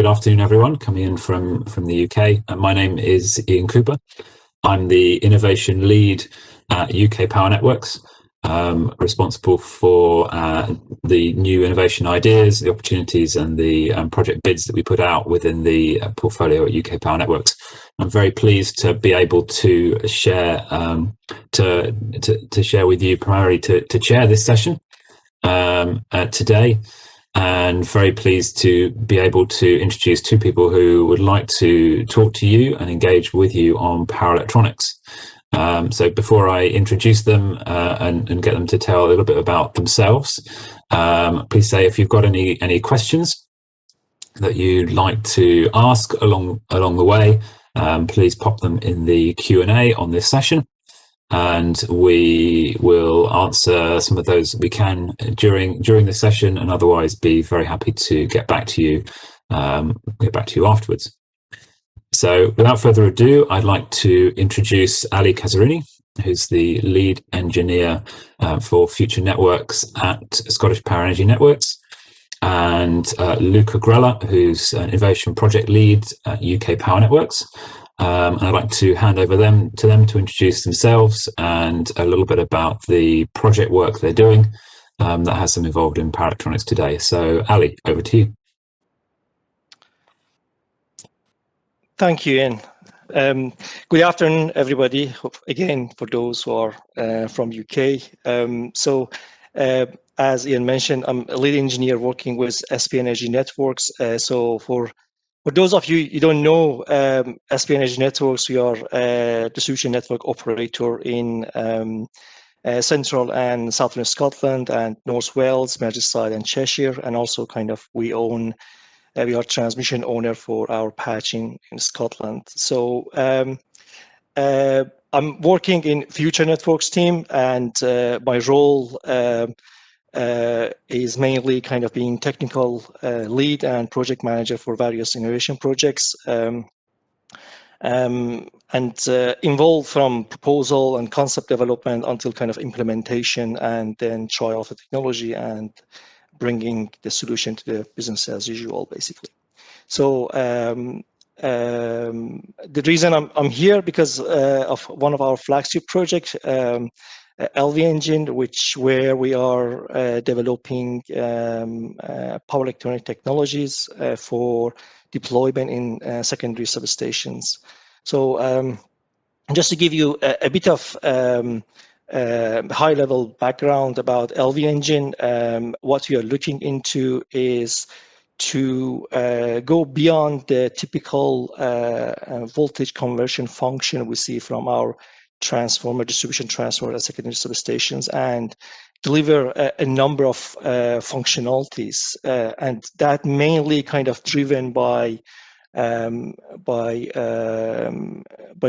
good afternoon, everyone, coming in from the UK. My name is Ian Cooper. I'm the innovation lead at UK Power Networks, responsible for the new innovation ideas, the opportunities, and the project bids that we put out within the portfolio at UK Power Networks. I'm very pleased to be able to share to share with you, primarily to chair this session today. And very pleased to be able to introduce two people who would like to talk to you and engage with you on power electronics. So before I introduce them and get them to tell a little bit about themselves, please say if you've got any questions that you'd like to ask along the way, please pop them in the Q&A on this session. And we will answer some of those that we can during the session, and otherwise be very happy to get back to you afterwards. So without further ado, I'd like to introduce Ali Kazarini, who's the lead engineer for future networks at Scottish Power Energy Networks, and Luka Grella, who's an innovation project lead at UK Power Networks. And I'd like to hand over to them to introduce themselves and a little bit about the project work they're doing that has them involved in power electronics today. So Ali, over to you. Thank you, Ian. Good afternoon, everybody. Again, for those who are from UK. As Ian mentioned, I'm a lead engineer working with SP Energy Networks. For those of you who don't know, SP Energy Networks, we are a distribution network operator in central and southern Scotland and North Wales, Merseyside and Cheshire, and also we are transmission owner for our patch in Scotland. So I'm working in Future Networks team, and my role is mainly being technical lead and project manager for various innovation projects, and involved from proposal and concept development until implementation, and then trial of the technology and bringing the solution to the business as usual, basically. So the reason I'm here because of one of our flagship projects, LV Engine, where we are developing power electronic technologies for deployment in secondary substations. So just to give you a bit of high-level background about LV Engine, what we are looking into is to go beyond the typical voltage conversion function we see from our transformer, distribution transformer at secondary substations, and deliver a number of functionalities, and that mainly driven by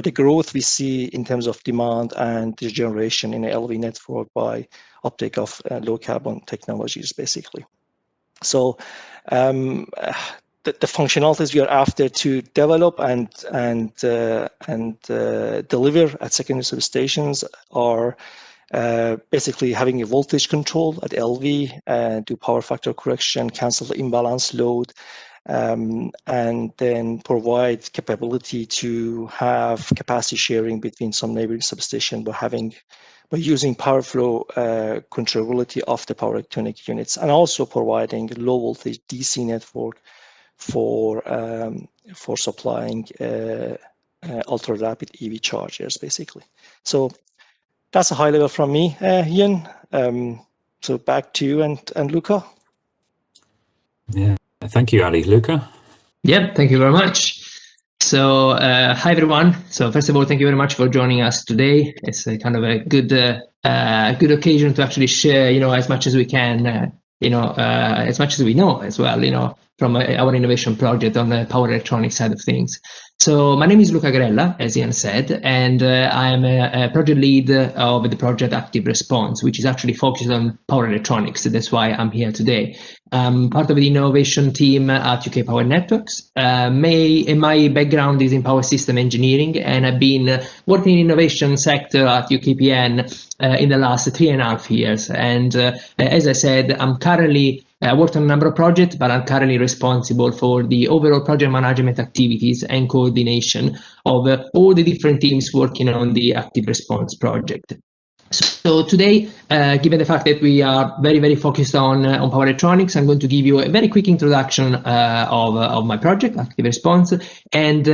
the growth we see in terms of demand and the generation in the LV network by uptake of low carbon technologies, basically. So the functionalities we are after to develop and deliver at secondary substations are basically having a voltage control at LV, do power factor correction, cancel the imbalance load, and then provide capability to have capacity sharing between some neighboring substation by using power flow controllability of the power electronic units, and also providing low voltage DC network for supplying ultra rapid EV chargers, basically. So that's a high level from me, Ian. So back to you and Luka. Yeah, thank you, Ali. Luka? Yeah, thank you very much. So hi everyone. So first of all, thank you very much for joining us today. It's a good occasion to actually share, as much as we can, as much as we know as well, from our innovation project on the power electronics side of things. So my name is Luka Grella, as Ian said, and I'm a project lead of the project Active Response, which is actually focused on power electronics. So that's why I'm here today. I'm part of the innovation team at UK Power Networks. My background is in power system engineering, and I've been working in innovation sector at UKPN in the last 3.5 years. And as I said, I'm currently I worked on a number of projects, but I'm currently responsible for the overall project management activities and coordination of all the different teams working on the active response project. So today, given the fact that we are very, very focused on power electronics, I'm going to give you a very quick introduction of my project, Active Response, and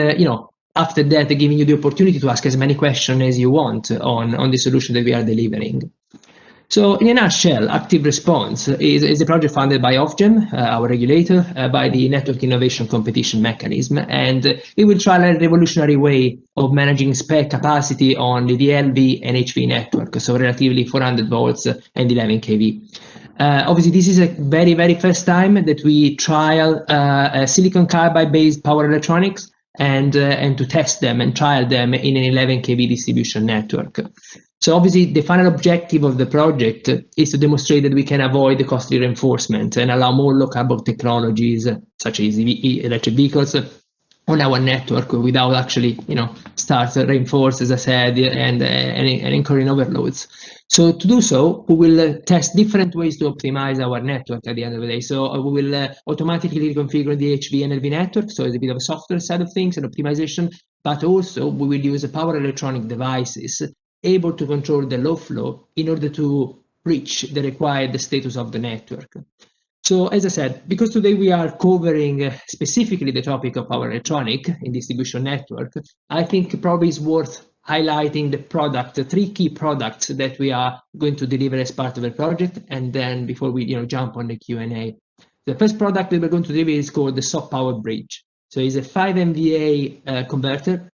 after that, giving you the opportunity to ask as many questions as you want on the solution that we are delivering. So in a nutshell, Active Response is a project funded by Ofgem, our regulator, by the Network Innovation Competition Mechanism, and it will try a revolutionary way of managing spare capacity on the LV and HV network, so relatively 400 volts and 11 kV. Obviously, this is a very, very first time that we trial silicon carbide-based power electronics and to test them and trial them in an 11 kV distribution network. So obviously, the final objective of the project is to demonstrate that we can avoid the costly reinforcement and allow more low carbon technologies, such as electric vehicles, on our network without actually, start reinforce, as I said, and incurring overloads. So to do so, we will test different ways to optimize our network at the end of the day. So we will automatically reconfigure the HV and LV network, so it's a bit of a software side of things and optimization, but also we will use power electronic devices able to control the low flow in order to reach the required status of the network. So as I said, because today we are covering specifically the topic of power electronic in distribution network, I think probably it's worth highlighting the three key products that we are going to deliver as part of the project, and then before we jump on the Q&A. The first product that we're going to deliver is called the soft power bridge. So it's a 5 MVA converter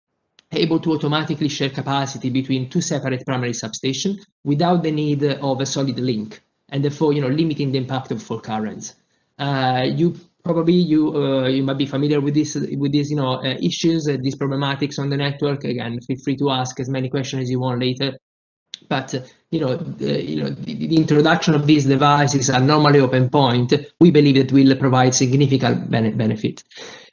able to automatically share capacity between two separate primary substations without the need of a solid link, and therefore limiting the impact of fault currents. You might be familiar with these issues, these problematics on the network. Again, feel free to ask as many questions as you want later. But the introduction of these devices are normally open point. We believe that will provide significant benefit.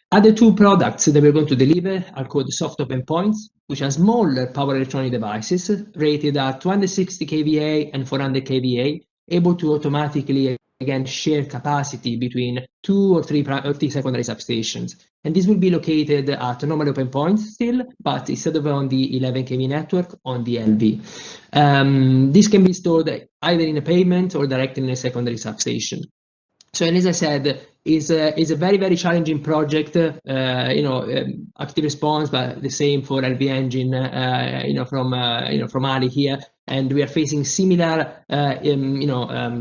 Other two products that we're going to deliver are called soft open points, which are smaller power electronic devices rated at 260 kVA and 400 kVA, able to automatically again share capacity between two or three secondary substations. And this will be located at normal open points still, but instead of on the 11 kV network, on the LV. This can be stored either in a pavement or directly in a secondary substation. So, and as I said, is a very, very challenging project. Active response, but the same for LV engine. From Ali here, and we are facing similar,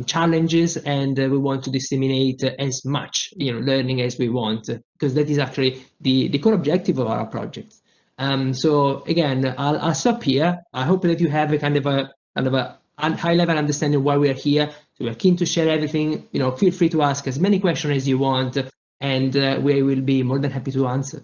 challenges, and we want to disseminate as much, learning as we want, because that is actually the core objective of our project. So again, I'll stop here. I hope that you have a kind of a high-level understanding why we are here. So we're keen to share everything. Feel free to ask as many questions as you want, and we will be more than happy to answer.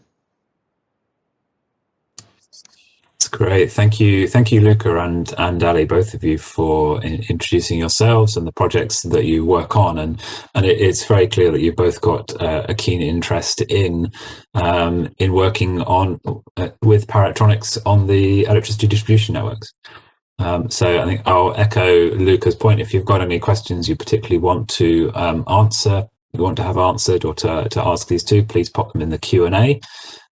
That's great. Thank you, Luka and Ali, both of you, for introducing yourselves and the projects that you work on. And it's very clear that you've both got a keen interest in working on with power electronics on the electricity distribution networks. So I think I'll echo Luka's point. If you've got any questions you particularly want to have answered, or to ask these two, please pop them in the Q&A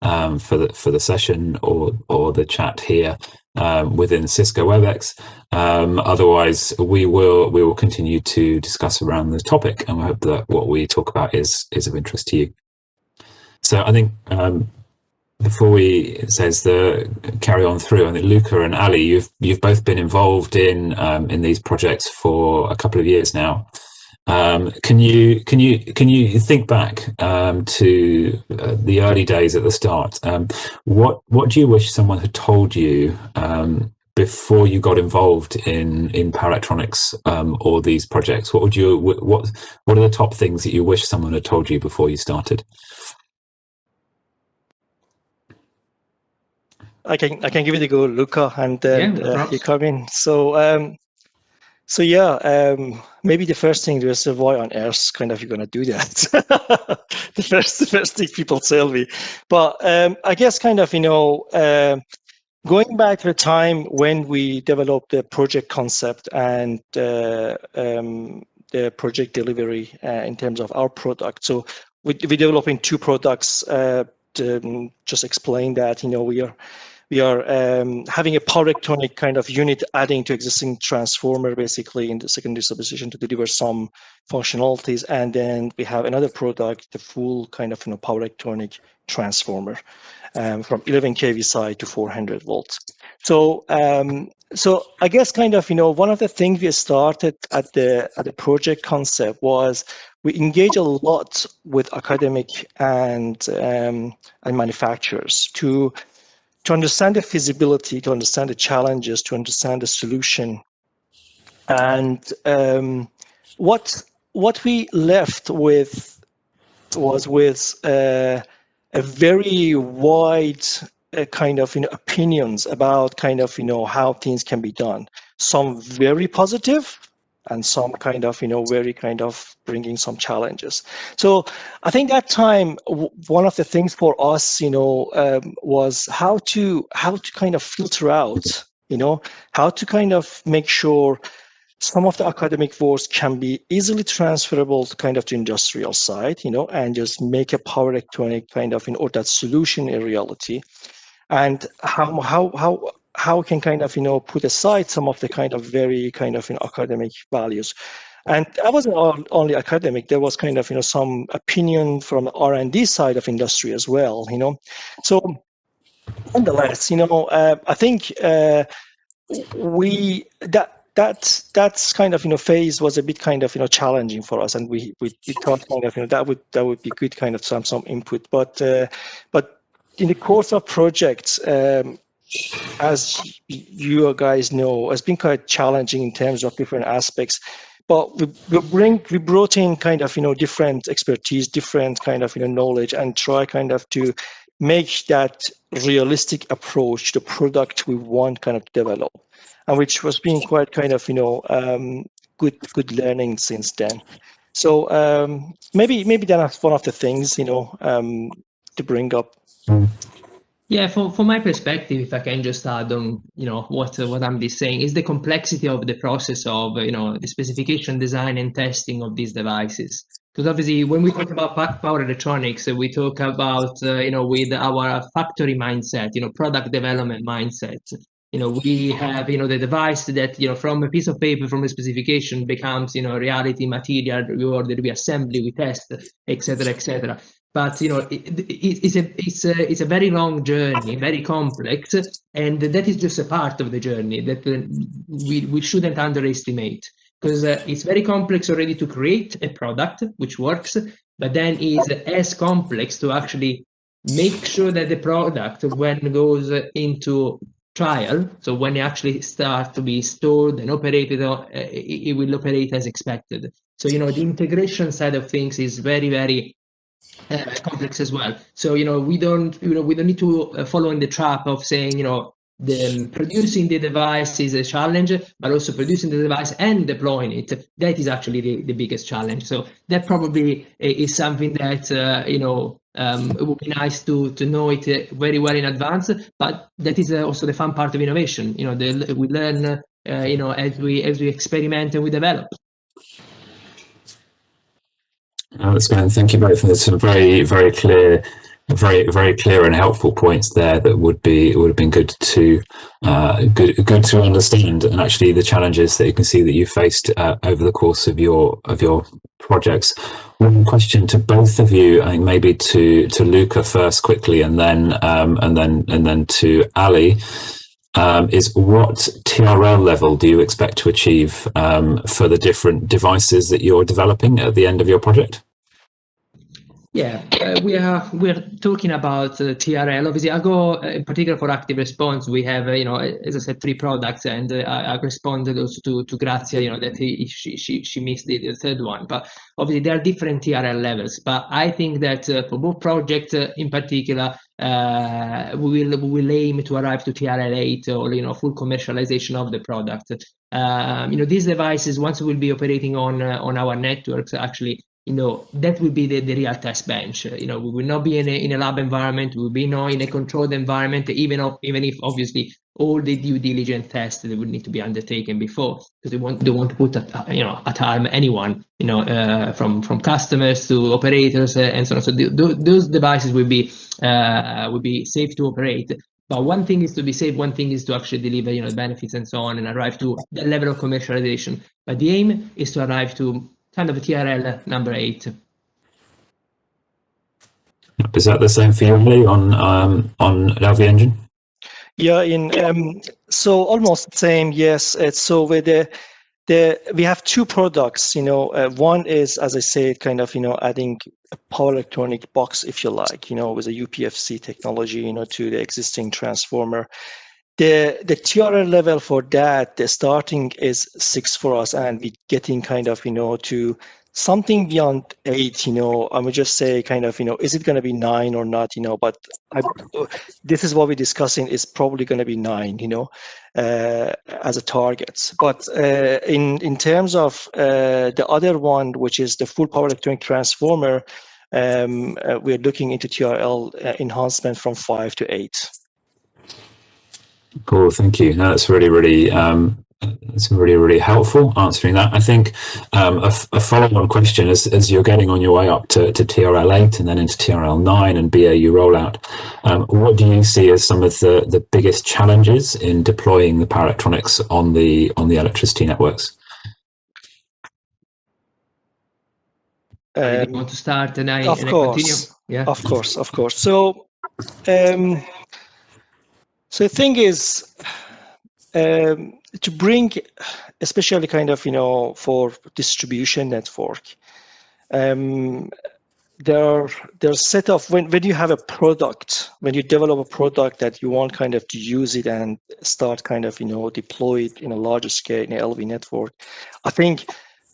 for the session or the chat here within Cisco WebEx. Otherwise, we will continue to discuss around the topic, and we hope that what we talk about is of interest to you. So I think before we carry on through, I think Luka and Ali, you've both been involved in these projects for a couple of years now. Can you think back to the early days at the start? What do you wish someone had told you before you got involved in power electronics or these projects? What are the top things that you wish someone had told you before you started? I can give it a go, Luka, and then you come in. So maybe the first thing is, why on earth kind of you're gonna do that? the first thing people tell me. But I guess kind of going back to the time when we developed the project concept and the project delivery in terms of our product. So we're developing 2 products. To just explain that, we are having a power electronic kind of unit adding to existing transformer, basically in the secondary substation to deliver some functionalities, and then we have another product, the full kind of power electronic transformer from 11 kV side to 400 volts. So so I guess kind of one of the things we started at the project concept was we engage a lot with academic and manufacturers to understand the feasibility, to understand the challenges, to understand the solution. And what we left with was with a very wide kind of opinions about kind of how things can be done. Some very positive, and some kind of very kind of bringing some challenges. So I think that time one of the things for us was how to kind of filter out, how to kind of make sure some of the academic work can be easily transferable to kind of the industrial side, and just make a power electronic kind of or that solution a reality, and how can kind of put aside some of the kind of very kind of academic values. And that wasn't only academic. There was kind of some opinion from the R&D side of industry as well. So nonetheless, I think that's kind of phase was a bit kind of challenging for us, and we thought kind of that would be good kind of some input, but in the course of projects, as you guys know, has been quite challenging in terms of different aspects. But we brought in kind of different expertise, different kind of knowledge, and try kind of to make that realistic approach to the product we want kind of develop, and which was being quite kind of good learning since then. So maybe that's one of the things to bring up. Yeah, from my perspective, if I can just add on, what I'm saying is the complexity of the process of, the specification, design, and testing of these devices. Because obviously, when we talk about power electronics, we talk about, with our factory mindset, product development mindset. We have, the device that, from a piece of paper, from a specification becomes, reality, material, we order, we assemble, we test, etc., etc. But it's a very long journey, very complex, and that is just a part of the journey that we shouldn't underestimate, because it's very complex already to create a product which works, but then it's as complex to actually make sure that the product, when it goes into trial, so when it actually starts to be stored and operated, it will operate as expected. So the integration side of things is very, very complex as well. So we don't need to follow in the trap of saying producing the device is a challenge, but also producing the device and deploying it, that is actually the biggest challenge. So that probably is something that it would be nice to know it very well in advance, but that is also the fun part of innovation. We learn as we experiment and we develop. That's great. Thank you both. There's some very, very clear, very clear and helpful points there that would have been good to understand, and actually the challenges that you can see that you faced over the course of your projects. One question to both of you, I think maybe to Luka first quickly, and then to Ali. Is what TRL level do you expect to achieve for the different devices that you're developing at the end of your project? Yeah, we're talking about TRL. Obviously, I go in particular for active response. We have, as I said, 3 products, and I responded also to Grazia, that she missed the third one. But obviously, there are different TRL levels. But I think that for both projects in particular, we will aim to arrive to TRL 8 or full commercialization of the product. These devices, once we'll be operating on our networks, actually that will be the real test bench. We will not be in a lab environment. We will be in a controlled environment, even if obviously all the due diligence tests that would need to be undertaken before, because they want to put at harm anyone, from customers to operators and so on. So those devices will be safe to operate. But one thing is to be safe, one thing is to actually deliver, benefits and so on, and arrive to that level of commercialization. But the aim is to arrive to kind of a TRL number 8. Is that the same for you, Lee, on LV engine? Yeah, so almost the same. Yes, so with we have two products. One is, as I said, kind of adding a power electronic box, if you like, with a UPFC technology, to the existing transformer. The TRL level for that, the starting is 6 for us, and we're getting kind of to something beyond 8. I would just say kind of is it going to be 9 or not? But this is what we're discussing, is probably going to be 9. As a target. But in terms of the other one, which is the full power electronic transformer, we're looking into TRL enhancement from 5 to 8. Cool, thank you. No, that's it's really helpful answering that. I think a follow-on question as you're getting on your way up to TRL 8 and then into TRL 9 and BAU rollout, what do you see as some of the biggest challenges in deploying the power electronics on the electricity networks? You want to start and I continue? Yeah, of course. So the thing is, to bring, especially kind of for distribution network, there's set of when you have a product, when you develop a product that you want kind of to use it and start kind of deploy it in a larger scale in an LV network. I think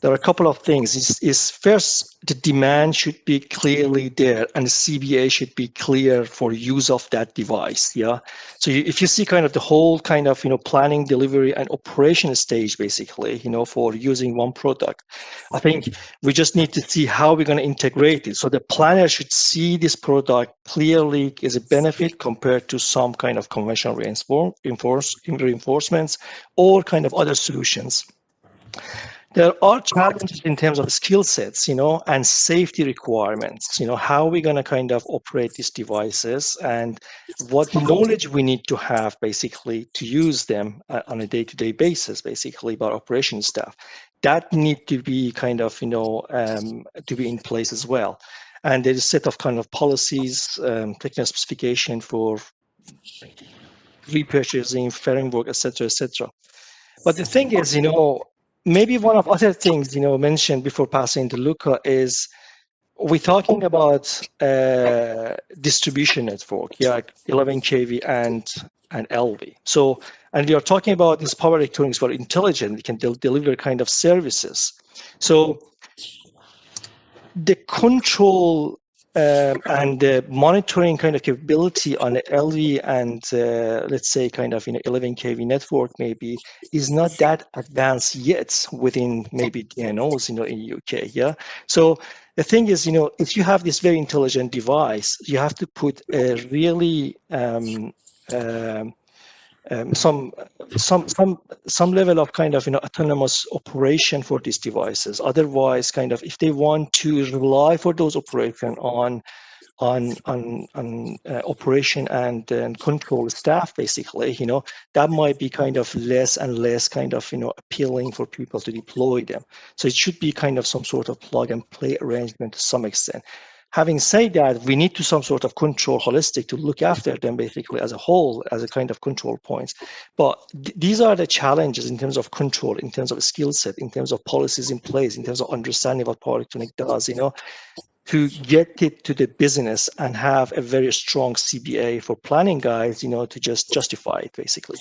there are a couple of things. Is first, the demand should be clearly there, and the CBA should be clear for use of that device. Yeah. So if you see kind of the whole kind of planning, delivery, and operation stage, basically, for using one product, I think we just need to see how we're going to integrate it. So the planner should see this product clearly as a benefit compared to some kind of conventional reinforcements or kind of other solutions. There are challenges in terms of skill sets, and safety requirements, how we're going to kind of operate these devices and what knowledge we need to have basically to use them on a day-to-day basis, basically by operations staff. That need to be kind of, to be in place as well. And there's a set of kind of policies, technical specification for repurchasing, framework, etc., etc. But the thing is, maybe one of other things, mentioned before passing to Luka is we're talking about distribution network, 11 kV and LV. So, and we are talking about this power electronics for intelligent, it can deliver kind of services. So the control and the monitoring kind of capability on the LV and let's say kind of 11 kV network maybe is not that advanced yet within maybe DNOs in UK. Yeah. So the thing is, if you have this very intelligent device, you have to put a really some level of kind of autonomous operation for these devices. Otherwise, kind of if they want to rely for those operation on operation and control staff, basically, that might be kind of less and less kind of appealing for people to deploy them. So it should be kind of some sort of plug and play arrangement to some extent. Having said that, we need to some sort of control holistic to look after them basically as a whole, as a kind of control points. But these are the challenges in terms of control, in terms of skill set, in terms of policies in place, in terms of understanding what power electronic does, to get it to the business and have a very strong CBA for planning guys, to just justify it basically.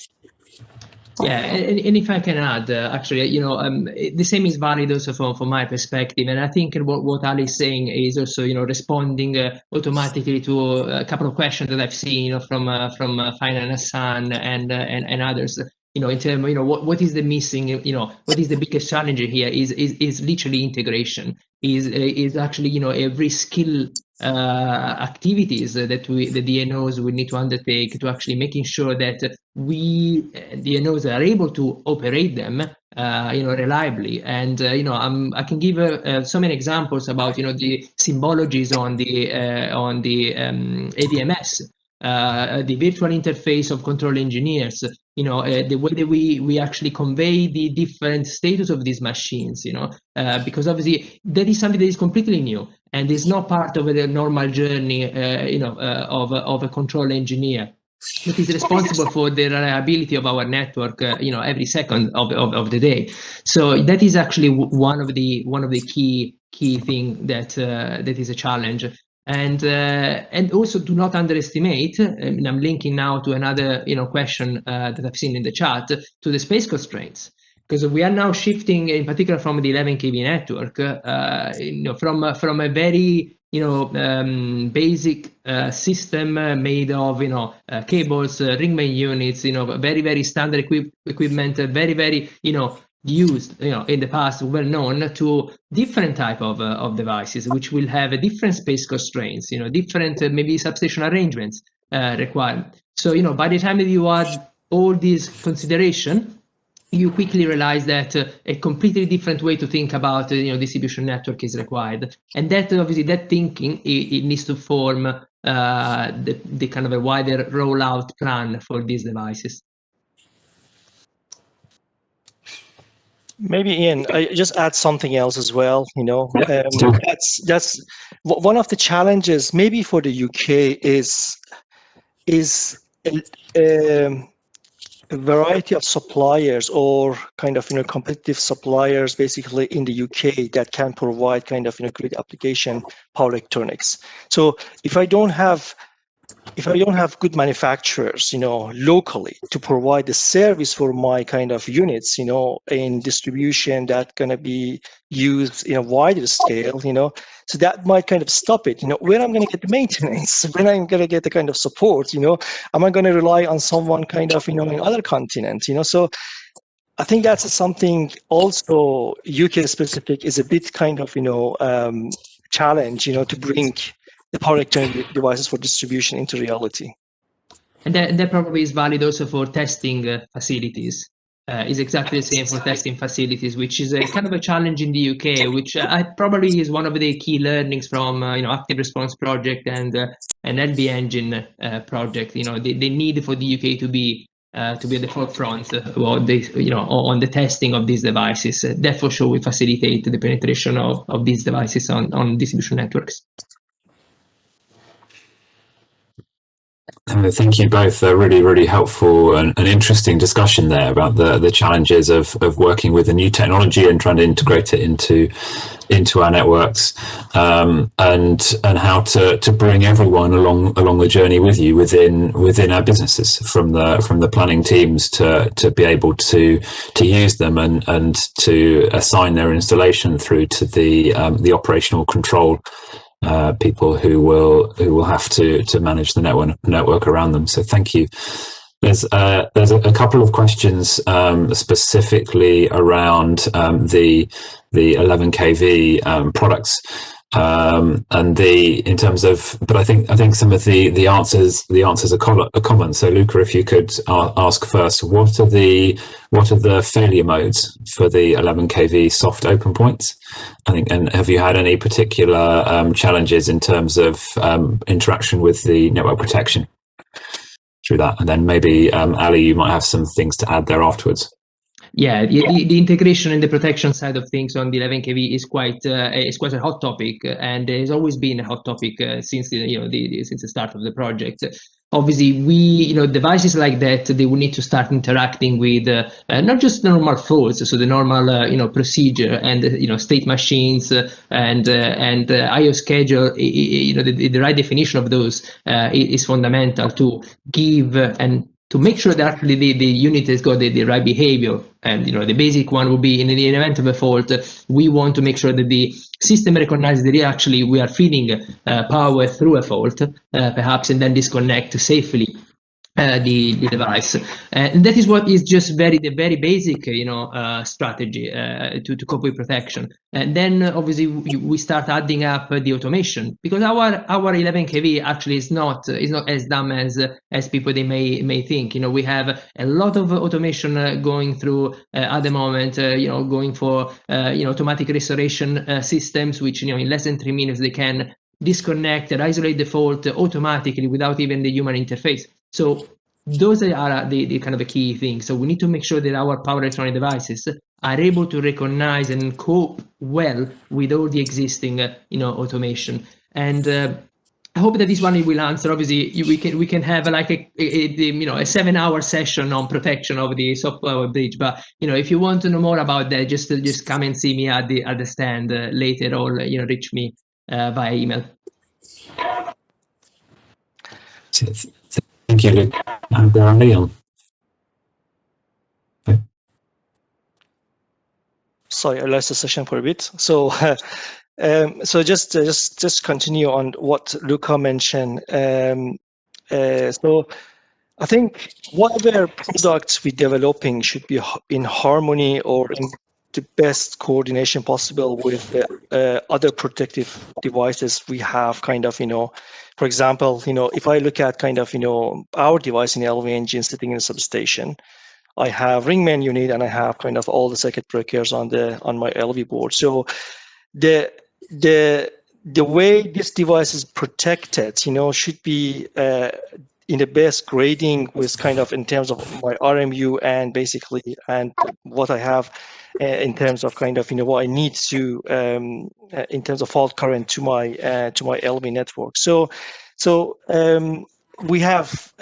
Yeah, and if I can add, actually, the same is valid also from my perspective, and I think what Ali is saying is also, responding automatically to a couple of questions that I've seen, from Fina and Hassan and others. in terms of, what is the missing, what is the biggest challenge here is literally integration, is actually, every skill activities that the DNOs will need to undertake to actually making sure that DNOs are able to operate them, reliably. And I can give so many examples about the symbologies on the AVMS, the virtual interface of control engineers, the way that we actually convey the different status of these machines, because obviously that is something that is completely new and is not part of the normal journey, of a control engineer that is responsible for the reliability of our network, every second of the day. So that is actually one of the key thing that is a challenge. And also do not underestimate, and I'm linking now to another question that I've seen in the chat, to the space constraints, because we are now shifting, in particular from the 11 kV network, from a very basic system made of cables, ring main units, very very standard equipment, very very used in the past, well known, to different type of devices which will have a different space constraints, different maybe substation arrangements required. So by the time that you add all these consideration, you quickly realize that a completely different way to think about distribution network is required, and that obviously that thinking it needs to form the kind of a wider rollout plan for these devices. Maybe Ian, I just add something else as well. That's one of the challenges maybe for the UK is a variety of suppliers, or kind of competitive suppliers basically in the UK that can provide kind of great application power electronics. So if I don't have good manufacturers, locally to provide the service for my kind of units, in distribution that going to be used in a wider scale, so that might kind of stop it. When I'm going to get the maintenance, when I'm going to get the kind of support, am I going to rely on someone kind of, in other continents, So I think that's something also UK specific is a bit kind of, challenge, to bring the power electronic devices for distribution into reality. And that probably is valid also for testing facilities. Is exactly the same for testing facilities, which is a kind of a challenge in the UK, which probably is one of the key learnings from Active Response project and LB Engine project. The need for the UK to be at the forefront on the testing of these devices. That for sure will facilitate the penetration of these devices on distribution networks. Thank you both. A really, really helpful and interesting discussion there about the challenges of working with a new technology and trying to integrate it into our networks, and how to bring everyone along the journey with you within our businesses, from the planning teams to be able to use them and to assign their installation through to the operational control people who will have to manage the network around them. So thank you. There's a couple of questions specifically around the 11 kV products, and in terms of, but I think some of the answers are common. So Luka, if you could ask first, what are the failure modes for the 11 kV soft open points? I think, and have you had any particular challenges in terms of interaction with the network protection through that? And then maybe Ali, you might have some things to add there afterwards. Yeah, the integration and the protection side of things on the 11 kV is quite a hot topic, and has always been a hot topic since since the start of the project. Obviously, devices like that, they will need to start interacting with not just normal faults, so the normal procedure and state machines and I/O schedule. The right definition of those is fundamental to give and to make sure that actually the unit has got the right behavior. And the basic one will be, in the event of a fault, we want to make sure that the system recognizes that we are feeding power through a fault, perhaps, and then disconnect safely the device, and that is what is just the very basic strategy to cope with protection. And then obviously we start adding up the automation, because our 11 kV actually is not as dumb as people they may think. We have a lot of automation going through at the moment, going for automatic restoration systems, which in less than 3 minutes they can disconnect and isolate the fault automatically without even the human interface. So those are the kind of the key things. So we need to make sure that our power electronic devices are able to recognize and cope well with all the existing automation. And I hope that this one will answer. Obviously, we can have like a 7-hour session on protection of the soft power bridge. But if you want to know more about that, just come and see me at the stand later, or reach me via email. Thank you, Luke. And Leon. Okay. Sorry, I lost the session for a bit. So, so just continue on what Luka mentioned. So, I think whatever products we're developing should be in harmony or in the best coordination possible with the other protective devices we have. For example, if I look at our device in the LV engine sitting in a substation, I have ring main unit and I have all the circuit breakers on my LV board. So the way this device is protected, should be in the best grading with in terms of my RMU and what I have in terms of what I need to in terms of fault current to my LV network. So we have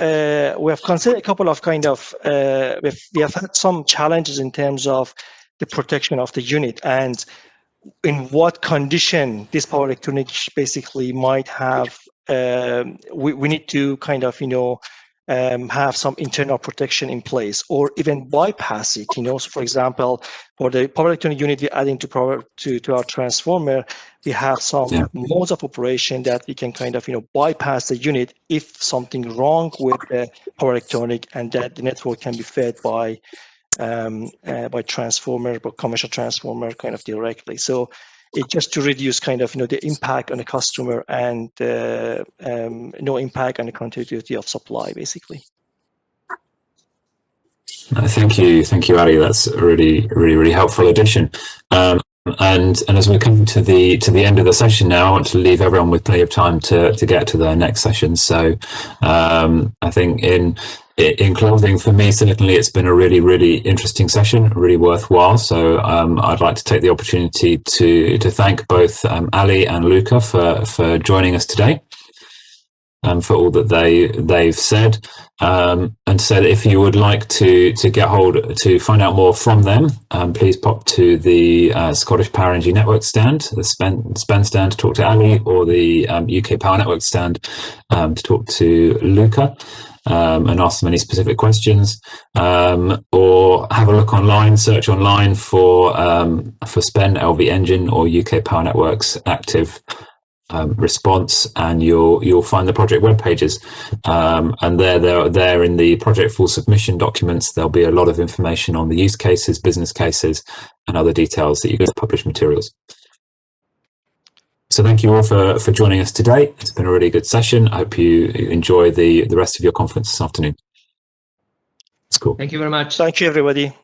considered a couple of we have had some challenges in terms of the protection of the unit and in what condition this power electronic basically might have. We need to have some internal protection in place or even bypass it. So for example, for the power electronic unit we're adding to our transformer, we have some modes of operation that we can bypass the unit if something wrong with the power electronic, and that the network can be fed by transformer, but commercial transformer directly. So it's just to reduce the impact on the customer and no impact on the continuity of supply, basically. Thank you, Ali. That's a really helpful addition. And as we're coming to the end of the session now, I want to leave everyone with plenty of time to get to their next session. So I think in closing, for me, certainly it's been a really interesting session, really worthwhile. So I'd like to take the opportunity to thank both Ali and Luka for joining us today. For all that they've said, and so that if you would like to to find out more from them, please pop to the Scottish Power Energy Network stand, the SPEN stand, to talk to Ali, or the UK Power Network stand to talk to Luka and ask them any specific questions, or have a look online, search online for SPEN LV Engine or UK Power Networks active response, and you'll find the project web pages, and there in the project full submission documents there'll be a lot of information on the use cases, business cases, and other details that you get published materials. So thank you all for joining us today. It's been a really good session. I hope you enjoy the rest of your conference this afternoon. It's cool. Thank you very much. Thank you, everybody.